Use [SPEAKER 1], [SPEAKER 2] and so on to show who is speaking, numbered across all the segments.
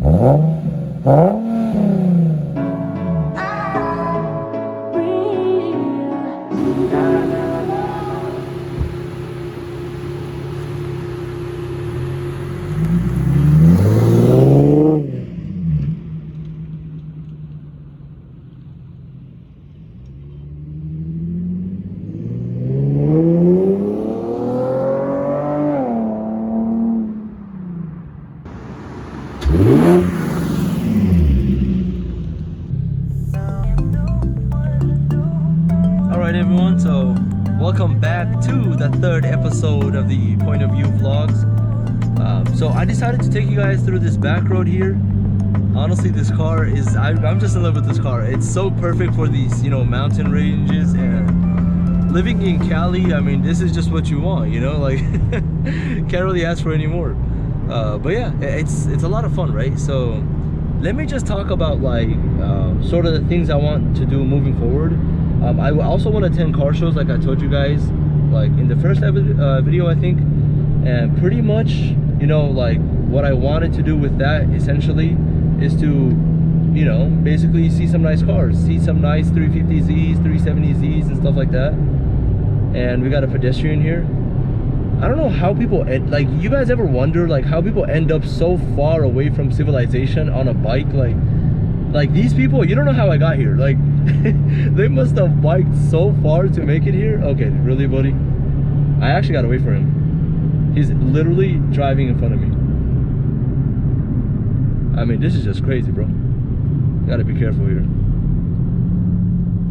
[SPEAKER 1] Alright everyone, so welcome back to the third episode of the Point of View vlogs. So I decided to take you guys through this back road here. Honestly, this car is, I'm just in love with this car. It's so perfect for these, you know, mountain ranges, and living in Cali, I mean, this is just what you want, you know, like can't really ask for any more. But yeah, it's a lot of fun, right? So let me just talk about like sort of the things I want to do moving forward. I also want to attend car shows, like I told you guys, like in the first video, I think. And pretty much, you know, like what I wanted to do with that essentially is to, you know, basically see some nice cars, see some nice 350z's, 370z's and stuff like that. And we got a pedestrian here. I don't know how people like, you guys ever wonder like how people end up so far away from civilization on a bike? Like these people, you don't know how I got here. Like they must have biked so far to make it here. Okay, really, buddy? I actually gotta wait for him. He's literally driving in front of me. I mean, this is just crazy, bro. Gotta be careful here.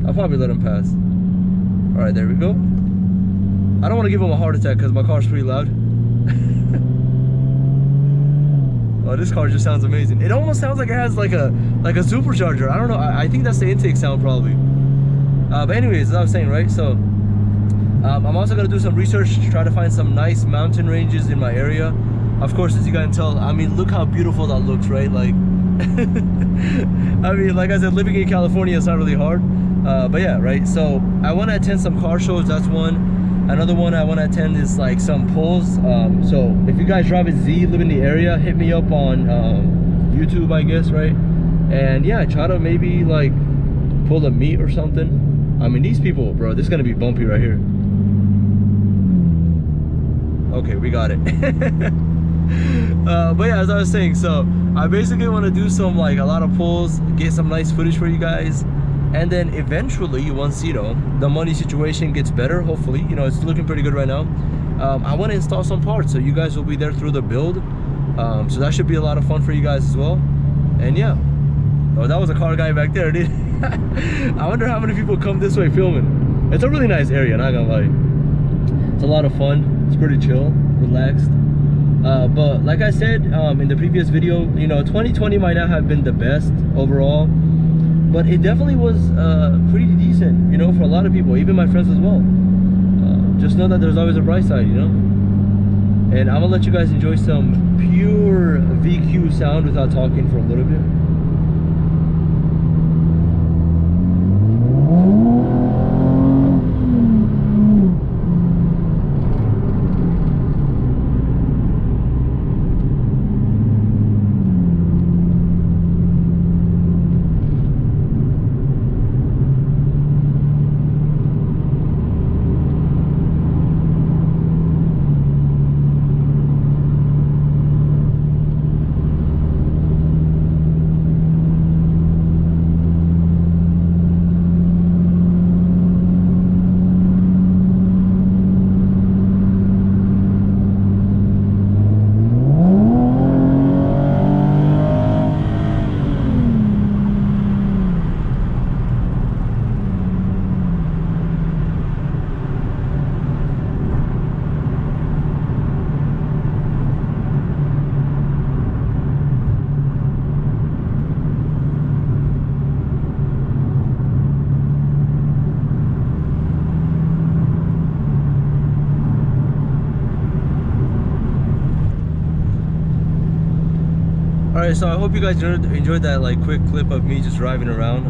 [SPEAKER 1] I'll probably let him pass. All right, there we go. I don't want to give him a heart attack because my car's pretty loud. Oh, this car just sounds amazing. It almost sounds like it has like a supercharger. I don't know. I think that's the intake sound probably. But anyways, as I was saying, right? So I'm also gonna do some research to try to find some nice mountain ranges in my area. Of course, as you can tell, I mean, look how beautiful that looks, right? Like, I mean, like I said, living in California is not really hard. But yeah, right? So I want to attend some car shows. That's one. Another one I want to attend is like some pulls. So if you guys drive a Z, live in the area, hit me up on YouTube, I guess, right? And yeah, try to maybe like pull a meet or something. I mean, these people, bro, this is gonna be bumpy right here. Okay, we got it. But yeah, as I was saying, so I basically want to do some like a lot of pulls, get some nice footage for you guys. And then eventually, once, you know, the money situation gets better, hopefully, you know, it's looking pretty good right now. I want to install some parts, so you guys will be there through the build. So that should be a lot of fun for you guys as well. And yeah. Oh, that was a car guy back there, dude. I wonder how many people come this way filming. It's a really nice area, not gonna lie. It's a lot of fun. It's pretty chill, relaxed. But like I said in the previous video, you know, 2020 might not have been the best overall. But it definitely was pretty decent, you know, for a lot of people, even my friends as well. Just know that there's always a bright side, you know. And I'm gonna let you guys enjoy some pure VQ sound without talking for a little bit. Alright, so I hope you guys enjoyed that like quick clip of me just driving around.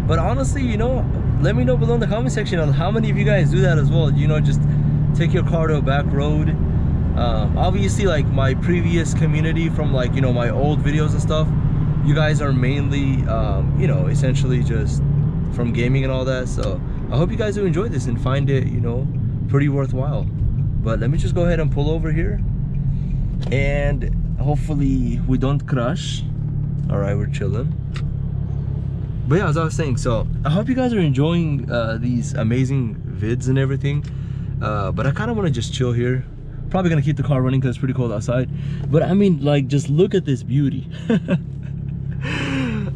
[SPEAKER 1] But honestly, you know, let me know below in the comment section on how many of you guys do that as well. You know, just take your car to a back road. Obviously, like my previous community from like, you know, my old videos and stuff, you guys are mainly you know, essentially just from gaming and all that. So I hope you guys do enjoy this and find it, you know, pretty worthwhile. But let me just go ahead and pull over here, and hopefully we don't crash. All right, we're chilling. But yeah, as I was saying, so I hope you guys are enjoying these amazing vids and everything. But I kind of want to just chill here. Probably gonna keep the car running because it's pretty cold outside. But I mean, like, just look at this beauty.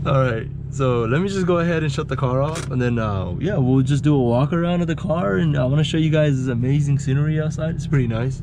[SPEAKER 1] All right, so let me just go ahead and shut the car off, and then yeah, we'll just do a walk around of the car, and I want to show you guys this amazing scenery outside. It's pretty nice.